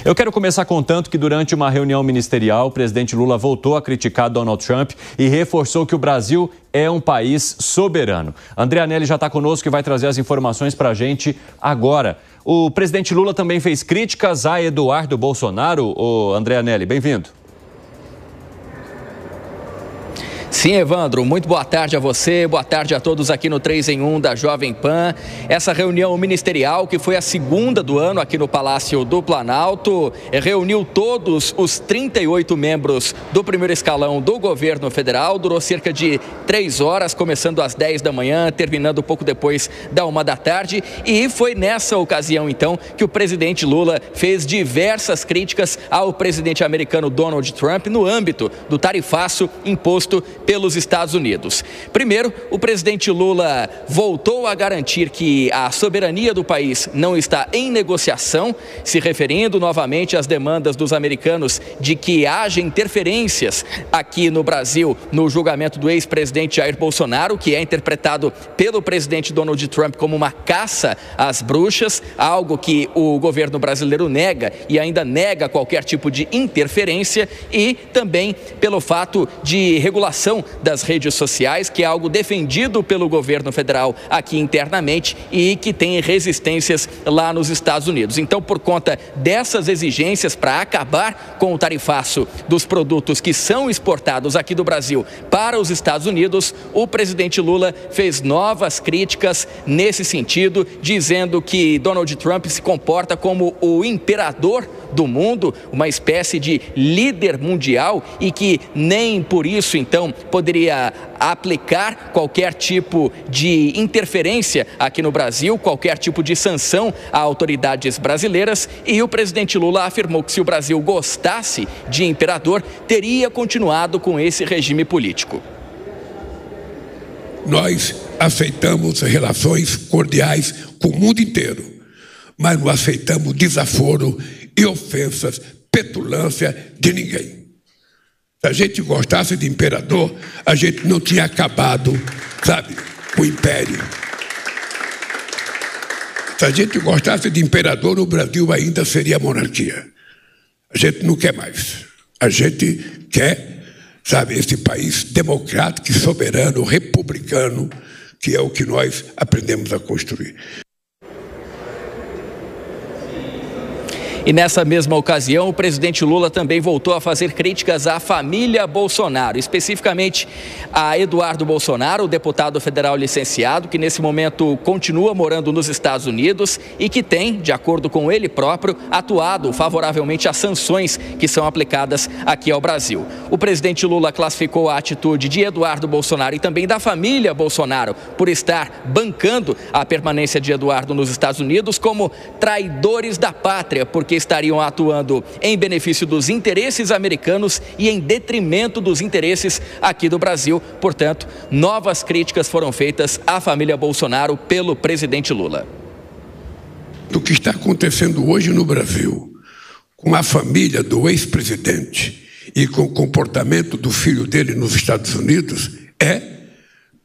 Eu quero começar contando que durante uma reunião ministerial, o presidente Lula voltou a criticar Donald Trump e reforçou que o Brasil é um país soberano. André Anelli já está conosco e vai trazer as informações para a gente agora. O presidente Lula também fez críticas a Eduardo Bolsonaro. André Anelli, bem-vindo. Sim, Evandro, muito boa tarde a você, boa tarde a todos aqui no 3 em 1 da Jovem Pan. Essa reunião ministerial, que foi a segunda do ano aqui no Palácio do Planalto, reuniu todos os 38 membros do primeiro escalão do governo federal, durou cerca de 3 horas, começando às 10 da manhã, terminando pouco depois da 1 da tarde, e foi nessa ocasião, então, que o presidente Lula fez diversas críticas ao presidente americano Donald Trump no âmbito do tarifaço imposto pelos Estados Unidos. Primeiro, o presidente Lula voltou a garantir que a soberania do país não está em negociação, se referindo novamente às demandas dos americanos de que haja interferências aqui no Brasil no julgamento do ex-presidente Jair Bolsonaro, que é interpretado pelo presidente Donald Trump como uma caça às bruxas, algo que o governo brasileiro nega e ainda nega qualquer tipo de interferência, e também pelo fato de regulação das redes sociais, que é algo defendido pelo governo federal aqui internamente e que tem resistências lá nos Estados Unidos. Então, por conta dessas exigências para acabar com o tarifaço dos produtos que são exportados aqui do Brasil para os Estados Unidos, o presidente Lula fez novas críticas nesse sentido, dizendo que Donald Trump se comporta como o imperador do mundo, uma espécie de líder mundial, e que nem por isso, então, poderia aplicar qualquer tipo de interferência aqui no Brasil, qualquer tipo de sanção a autoridades brasileiras. E o presidente Lula afirmou que se o Brasil gostasse de imperador, teria continuado com esse regime político. Nós aceitamos relações cordiais com o mundo inteiro, mas não aceitamos desaforo e ofensas, petulância de ninguém. Se a gente gostasse de imperador, a gente não tinha acabado, sabe, com o império. Se a gente gostasse de imperador, o Brasil ainda seria monarquia. A gente não quer mais. A gente quer, sabe, esse país democrático, soberano, republicano, que é o que nós aprendemos a construir. E nessa mesma ocasião, o presidente Lula também voltou a fazer críticas à família Bolsonaro, especificamente a Eduardo Bolsonaro, o deputado federal licenciado, que nesse momento continua morando nos Estados Unidos e que tem, de acordo com ele próprio, atuado favoravelmente às sanções que são aplicadas aqui ao Brasil. O presidente Lula classificou a atitude de Eduardo Bolsonaro e também da família Bolsonaro por estar bancando a permanência de Eduardo nos Estados Unidos como traidores da pátria, porque estariam atuando em benefício dos interesses americanos e em detrimento dos interesses aqui do Brasil. Portanto, novas críticas foram feitas à família Bolsonaro pelo presidente Lula. O que está acontecendo hoje no Brasil, com a família do ex-presidente e com o comportamento do filho dele nos Estados Unidos, é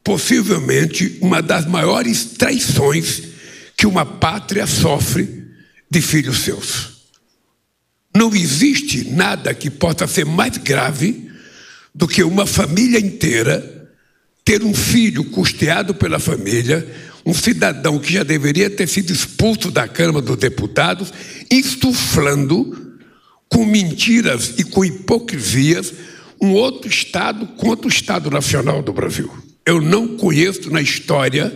possivelmente uma das maiores traições que uma pátria sofre de filhos seus. Não existe nada que possa ser mais grave do que uma família inteira ter um filho custeado pela família, um cidadão que já deveria ter sido expulso da Câmara dos Deputados, insuflando com mentiras e com hipocrisias um outro Estado contra o Estado Nacional do Brasil. Eu não conheço na história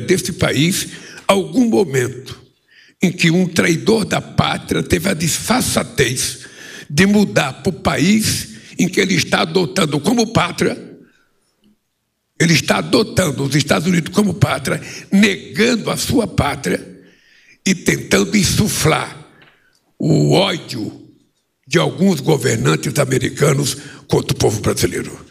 desse país algum momento em que um traidor da pátria teve a disfarçatez de mudar para o país em que ele está adotando como pátria, ele está adotando os Estados Unidos como pátria, negando a sua pátria e tentando insuflar o ódio de alguns governantes americanos contra o povo brasileiro.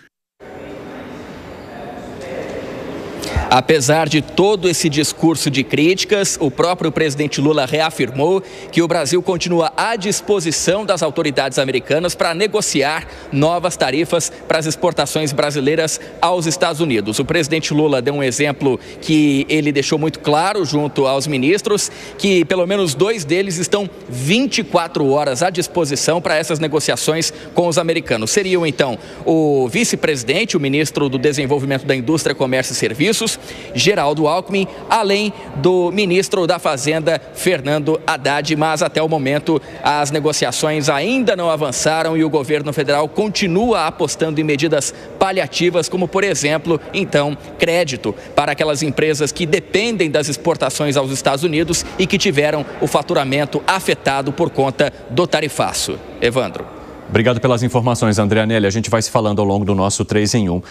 Apesar de todo esse discurso de críticas, o próprio presidente Lula reafirmou que o Brasil continua à disposição das autoridades americanas para negociar novas tarifas para as exportações brasileiras aos Estados Unidos. O presidente Lula deu um exemplo que ele deixou muito claro junto aos ministros, que pelo menos 2 deles estão 24 horas à disposição para essas negociações com os americanos. Seriam então o vice-presidente, o ministro do Desenvolvimento da Indústria, Comércio e Serviços, Geraldo Alckmin, além do ministro da Fazenda, Fernando Haddad, mas até o momento as negociações ainda não avançaram e o governo federal continua apostando em medidas paliativas, como por exemplo, então, crédito para aquelas empresas que dependem das exportações aos Estados Unidos e que tiveram o faturamento afetado por conta do tarifaço. Evandro. Obrigado pelas informações, André Anelli. A gente vai se falando ao longo do nosso 3 em 1.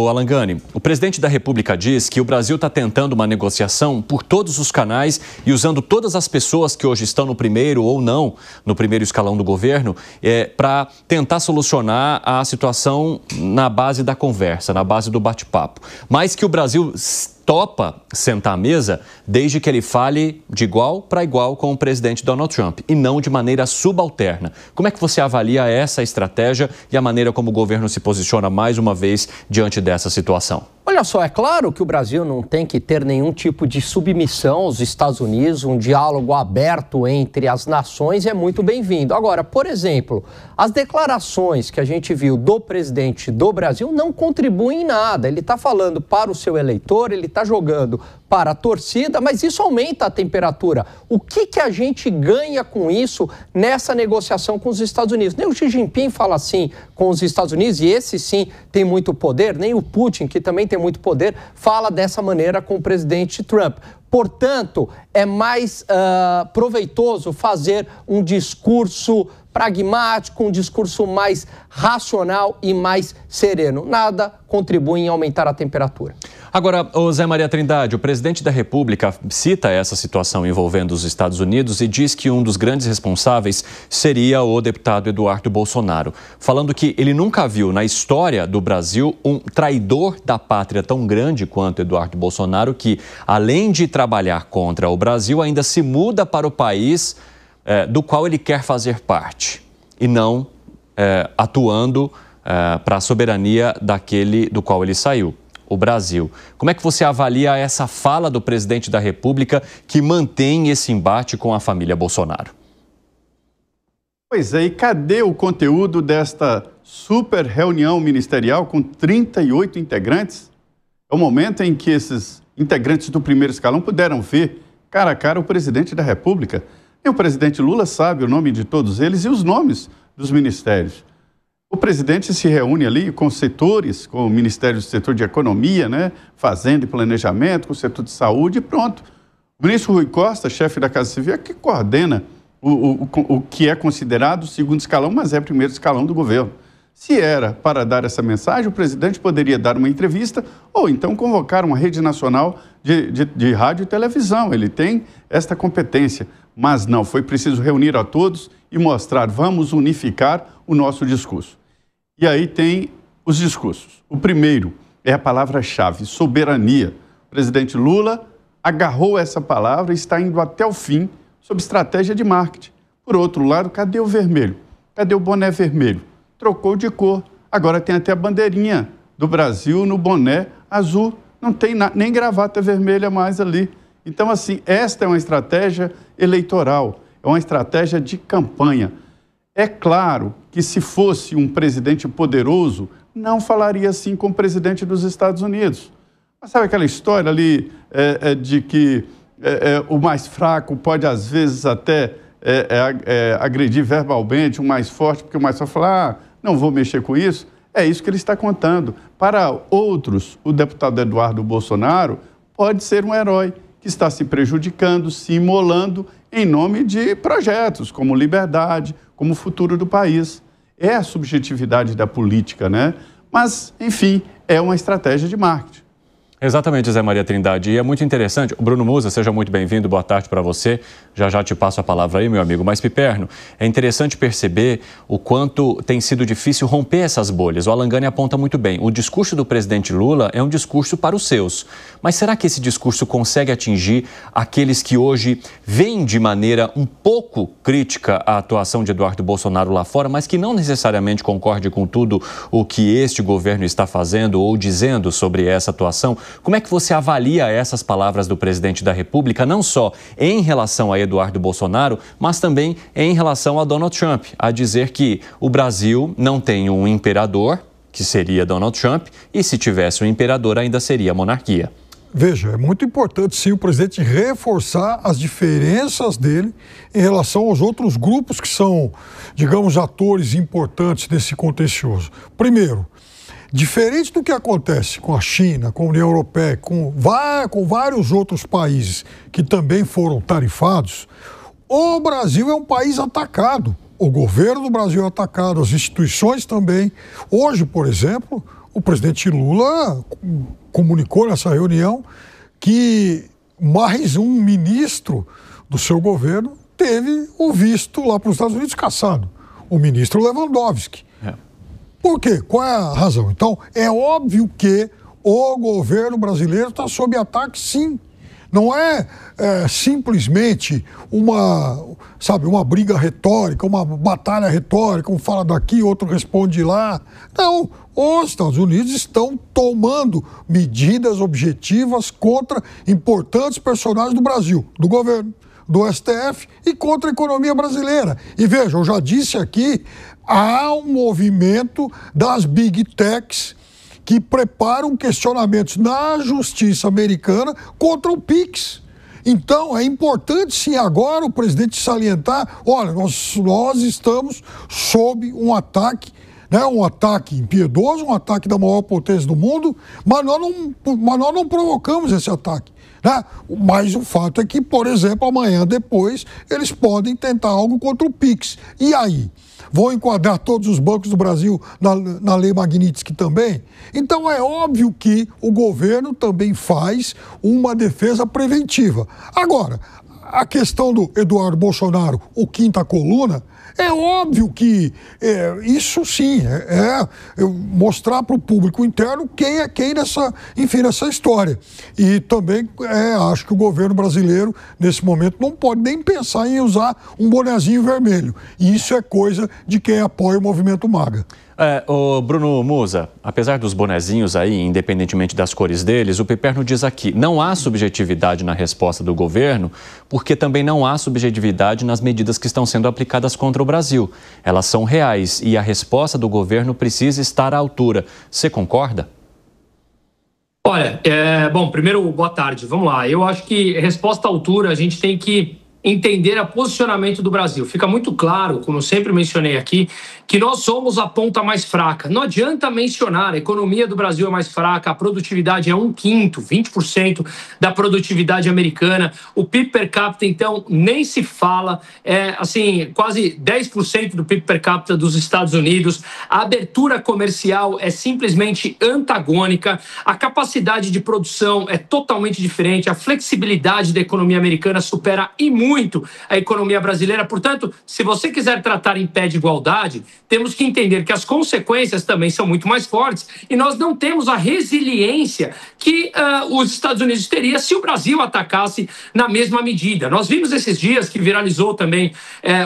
Alan Gani, o presidente da República diz que o Brasil está tentando uma negociação por todos os canais e usando todas as pessoas que hoje estão no primeiro ou não no primeiro escalão do governo para tentar solucionar a situação na base da conversa, na base do bate-papo. Mas que o Brasil topa sentar à mesa desde que ele fale de igual para igual com o presidente Donald Trump e não de maneira subalterna. Como é que você avalia essa estratégia e a maneira como o governo se posiciona mais uma vez diante dessa situação? Olha só, é claro que o Brasil não tem que ter nenhum tipo de submissão aos Estados Unidos, um diálogo aberto entre as nações é muito bem-vindo. Agora, por exemplo, as declarações que a gente viu do presidente do Brasil não contribuem em nada. Ele está falando para o seu eleitor, ele está jogando para a torcida, mas isso aumenta a temperatura. O que a gente ganha com isso nessa negociação com os Estados Unidos? Nem o Xi Jinping fala assim com os Estados Unidos, e esse sim tem muito poder, nem o Putin, que também tem muito poder, fala dessa maneira com o presidente Trump. Portanto, é mais proveitoso fazer um discurso pragmático, um discurso mais racional e mais sereno. Nada contribui em aumentar a temperatura. Agora, Zé Maria Trindade, o presidente da República cita essa situação envolvendo os Estados Unidos e diz que um dos grandes responsáveis seria o deputado Eduardo Bolsonaro, falando que ele nunca viu na história do Brasil um traidor da pátria tão grande quanto Eduardo Bolsonaro, que, além de trabalhar contra o Brasil, ainda se muda para o país do qual ele quer fazer parte e não atuando para a soberania daquele do qual ele saiu, o Brasil. Como é que você avalia essa fala do presidente da República que mantém esse embate com a família Bolsonaro? Pois é, e cadê o conteúdo desta super reunião ministerial com 38 integrantes? É o momento em que esses integrantes do primeiro escalão puderam ver cara a cara o presidente da República. E o presidente Lula sabe o nome de todos eles e os nomes dos ministérios. O presidente se reúne ali com setores, com o Ministério do Setor de Economia, né, Fazenda e Planejamento, com o setor de saúde e pronto. O ministro Rui Costa, chefe da Casa Civil, é que coordena o que é considerado o segundo escalão, mas é o primeiro escalão do governo. Se era para dar essa mensagem, o presidente poderia dar uma entrevista ou então convocar uma rede nacional de rádio e televisão. Ele tem esta competência. Mas não, foi preciso reunir a todos e mostrar, vamos unificar o nosso discurso. E aí tem os discursos. O primeiro é a palavra-chave, soberania. O presidente Lula agarrou essa palavra e está indo até o fim sob estratégia de marketing. Por outro lado, cadê o vermelho? Cadê o boné vermelho? Trocou de cor. Agora tem até a bandeirinha do Brasil no boné azul. Não tem nem gravata vermelha mais ali. Então, assim, esta é uma estratégia eleitoral, é uma estratégia de campanha. É claro que se fosse um presidente poderoso, não falaria assim com o presidente dos Estados Unidos. Mas sabe aquela história ali de que o mais fraco pode, às vezes, até agredir verbalmente o mais forte, porque o mais forte fala, não vou mexer com isso? É isso que ele está contando. Para outros, o deputado Eduardo Bolsonaro pode ser um herói que está se prejudicando, se imolando em nome de projetos como liberdade, como o futuro do país. É a subjetividade da política, né? Mas, enfim, é uma estratégia de marketing. Exatamente, Zé Maria Trindade. E é muito interessante. Bruno Musa, seja muito bem-vindo, boa tarde para você. Já te passo a palavra aí, meu amigo. Mas, Piperno, é interessante perceber o quanto tem sido difícil romper essas bolhas. O Alangani aponta muito bem. O discurso do presidente Lula é um discurso para os seus. Mas será que esse discurso consegue atingir aqueles que hoje veem de maneira um pouco crítica a atuação de Eduardo Bolsonaro lá fora, mas que não necessariamente concorde com tudo o que este governo está fazendo ou dizendo sobre essa atuação? Como é que você avalia essas palavras do presidente da República, não só em relação a Eduardo Bolsonaro, mas também em relação a Donald Trump, a dizer que o Brasil não tem um imperador, que seria Donald Trump, e se tivesse um imperador ainda seria a monarquia? Veja, é muito importante sim o presidente reforçar as diferenças dele em relação aos outros grupos que são, digamos, atores importantes nesse contencioso. Primeiro, diferente do que acontece com a China, com a União Europeia, com vários outros países que também foram tarifados, o Brasil é um país atacado. O governo do Brasil é atacado, as instituições também. Hoje, por exemplo, o presidente Lula comunicou nessa reunião que mais um ministro do seu governo teve o visto lá para os Estados Unidos cassado, o ministro Lewandowski. Por quê? Qual é a razão? Então, é óbvio que o governo brasileiro está sob ataque, sim. Não é simplesmente uma briga retórica, uma batalha retórica, um fala daqui, outro responde lá. Não, os Estados Unidos estão tomando medidas objetivas contra importantes personagens do Brasil, do governo, do STF e contra a economia brasileira. E veja, eu já disse aqui, há um movimento das Big Techs que preparam questionamentos na justiça americana contra o PIX. Então, é importante, sim, agora o presidente salientar, olha, nós estamos sob um ataque, né, um ataque impiedoso, um ataque da maior potência do mundo, mas nós não provocamos esse ataque. Né? Mas o fato é que, por exemplo, amanhã depois, eles podem tentar algo contra o PIX. E aí? Vão enquadrar todos os bancos do Brasil na Lei Magnitsky também? Então é óbvio que o governo também faz uma defesa preventiva. Agora, a questão do Eduardo Bolsonaro, o quinta coluna, é óbvio que isso sim, mostrar para o público interno quem é quem nessa história. E também acho que o governo brasileiro, nesse momento, não pode nem pensar em usar um bonezinho vermelho. E isso é coisa de quem apoia o movimento MAGA. O Bruno Musa, apesar dos bonezinhos aí, independentemente das cores deles, o Piperno diz aqui, não há subjetividade na resposta do governo, porque também não há subjetividade nas medidas que estão sendo aplicadas contra o Brasil. Elas são reais e a resposta do governo precisa estar à altura. Você concorda? Olha, bom, primeiro, boa tarde. Vamos lá. Eu acho que resposta à altura, a gente tem que entender o posicionamento do Brasil. Fica muito claro, como eu sempre mencionei aqui, que nós somos a ponta mais fraca. Não adianta mencionar, a economia do Brasil é mais fraca, a produtividade é 1/5, 20% da produtividade americana, o PIB per capita, então, nem se fala, quase 10% do PIB per capita dos Estados Unidos, a abertura comercial é simplesmente antagônica, a capacidade de produção é totalmente diferente, a flexibilidade da economia americana supera e muito a economia brasileira. Portanto, se você quiser tratar em pé de igualdade, temos que entender que as consequências também são muito mais fortes e nós não temos a resiliência que os Estados Unidos teria se o Brasil atacasse na mesma medida. Nós vimos esses dias que viralizou também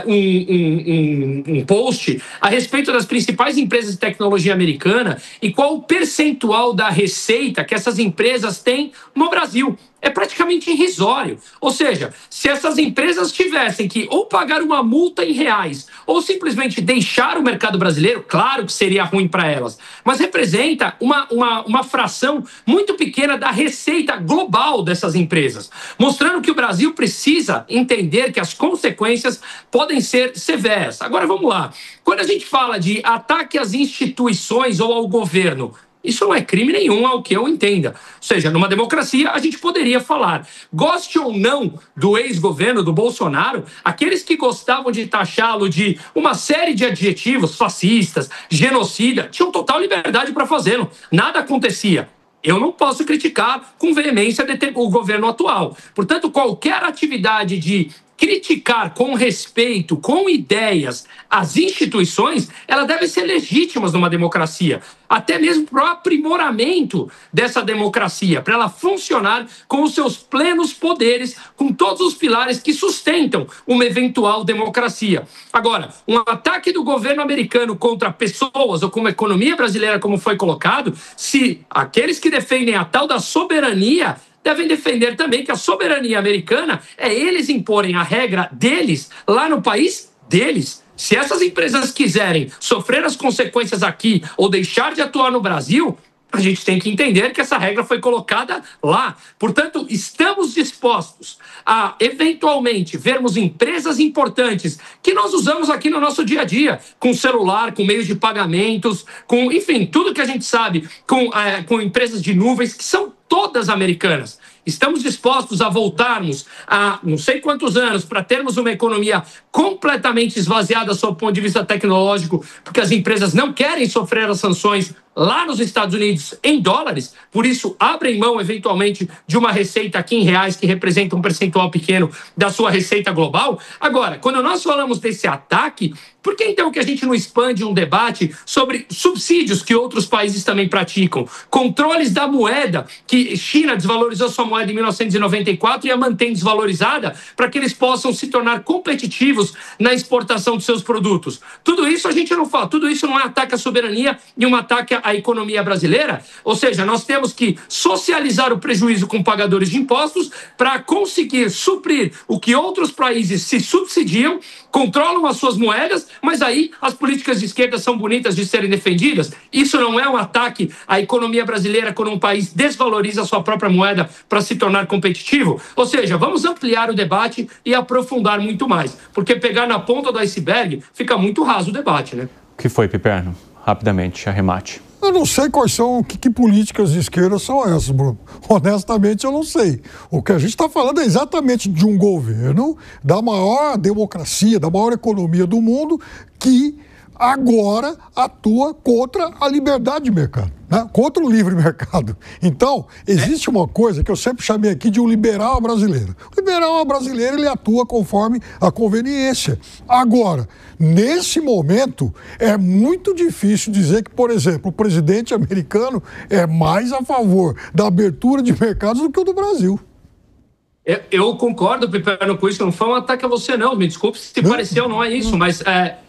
um post a respeito das principais empresas de tecnologia americana e qual o percentual da receita que essas empresas têm no Brasil. É praticamente irrisório. Ou seja, se essas empresas tivessem que ou pagar uma multa em reais ou simplesmente deixar o mercado brasileiro, claro que seria ruim para elas, mas representa uma fração muito pequena da receita global dessas empresas, mostrando que o Brasil precisa entender que as consequências podem ser severas. Agora vamos lá. Quando a gente fala de ataque às instituições ou ao governo, isso não é crime nenhum, ao que eu entenda. Ou seja, numa democracia, a gente poderia falar. Goste ou não do ex-governo, do Bolsonaro, aqueles que gostavam de taxá-lo de uma série de adjetivos fascistas, genocida, tinham total liberdade para fazê-lo. Nada acontecia. eu não posso criticar com veemência o governo atual. Portanto, qualquer atividade de criticar com respeito, com ideias, as instituições, ela deve ser legítimas numa democracia, até mesmo para o aprimoramento dessa democracia, para ela funcionar com os seus plenos poderes, com todos os pilares que sustentam uma eventual democracia. Agora, um ataque do governo americano contra pessoas ou com a economia brasileira, como foi colocado, se aqueles que defendem a tal da soberania devem defender também que a soberania americana é eles imporem a regra deles lá no país deles. Se essas empresas quiserem sofrer as consequências aqui ou deixar de atuar no Brasil, a gente tem que entender que essa regra foi colocada lá. Portanto, estamos dispostos a, eventualmente, vermos empresas importantes que nós usamos aqui no nosso dia a dia, com celular, com meios de pagamentos, com, enfim, tudo que a gente sabe, com empresas de nuvens, que são todas americanas. Estamos dispostos a voltarmos a não sei quantos anos para termos uma economia completamente esvaziada sob o ponto de vista tecnológico, porque as empresas não querem sofrer as sanções lá nos Estados Unidos em dólares, por isso abrem mão eventualmente de uma receita aqui em reais que representa um percentual pequeno da sua receita global. Agora, quando nós falamos desse ataque, por que então que a gente não expande um debate sobre subsídios que outros países também praticam? Controles da moeda, que China desvalorizou sua moeda em 1994 e a mantém desvalorizada para que eles possam se tornar competitivos na exportação de seus produtos. Tudo isso a gente não fala, tudo isso não é ataque à soberania e um ataque à economia brasileira. Ou seja, nós temos que socializar o prejuízo com pagadores de impostos para conseguir suprir o que outros países se subsidiam, controlam as suas moedas, mas aí as políticas de esquerda são bonitas de serem defendidas. Isso não é um ataque à economia brasileira quando um país desvaloriza a sua própria moeda para se tornar competitivo? Ou seja, vamos ampliar o debate e aprofundar muito mais, porque pegar na ponta do iceberg fica muito raso o debate, né? O que foi, Piperno? Rapidamente, arremate. Eu não sei quais são, que políticas de esquerda são essas, Bruno. Honestamente, eu não sei. O que a gente está falando é exatamente de um governo da maior democracia, da maior economia do mundo, que agora atua contra a liberdade de mercado, né? Contra o livre mercado. Então, existe uma coisa que eu sempre chamei aqui de um liberal brasileiro. O liberal brasileiro, ele atua conforme a conveniência. Agora, nesse momento, é muito difícil dizer que, por exemplo, o presidente americano é mais a favor da abertura de mercados do que o do Brasil. Eu concordo, Piperno, com isso. Não foi um ataque a você, não. Me desculpe se pareceu, não é isso. Mas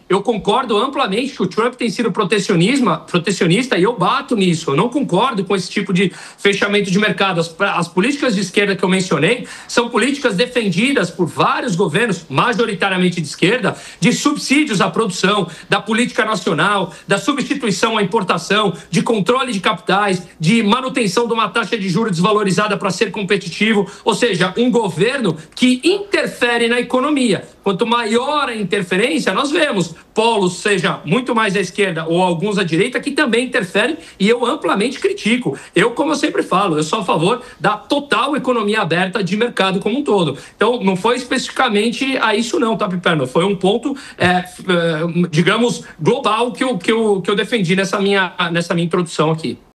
eu concordo amplamente que o Trump tem sido protecionista e eu bato nisso. Eu não concordo com esse tipo de fechamento de mercado. As políticas de esquerda que eu mencionei são políticas defendidas por vários governos, majoritariamente de esquerda, de subsídios à produção, da política nacional, da substituição à importação, de controle de capitais, de manutenção de uma taxa de juros desvalorizada para ser competitivo. Ou seja, um governo que interfere na economia. Quanto maior a interferência, nós vemos polos, seja muito mais à esquerda ou alguns à direita, que também interferem e eu amplamente critico. Eu, como eu sempre falo, eu sou a favor da total economia aberta de mercado como um todo. Então, não foi especificamente a isso não, tá, Piperno? Foi um ponto, digamos, global que eu defendi nessa minha introdução aqui.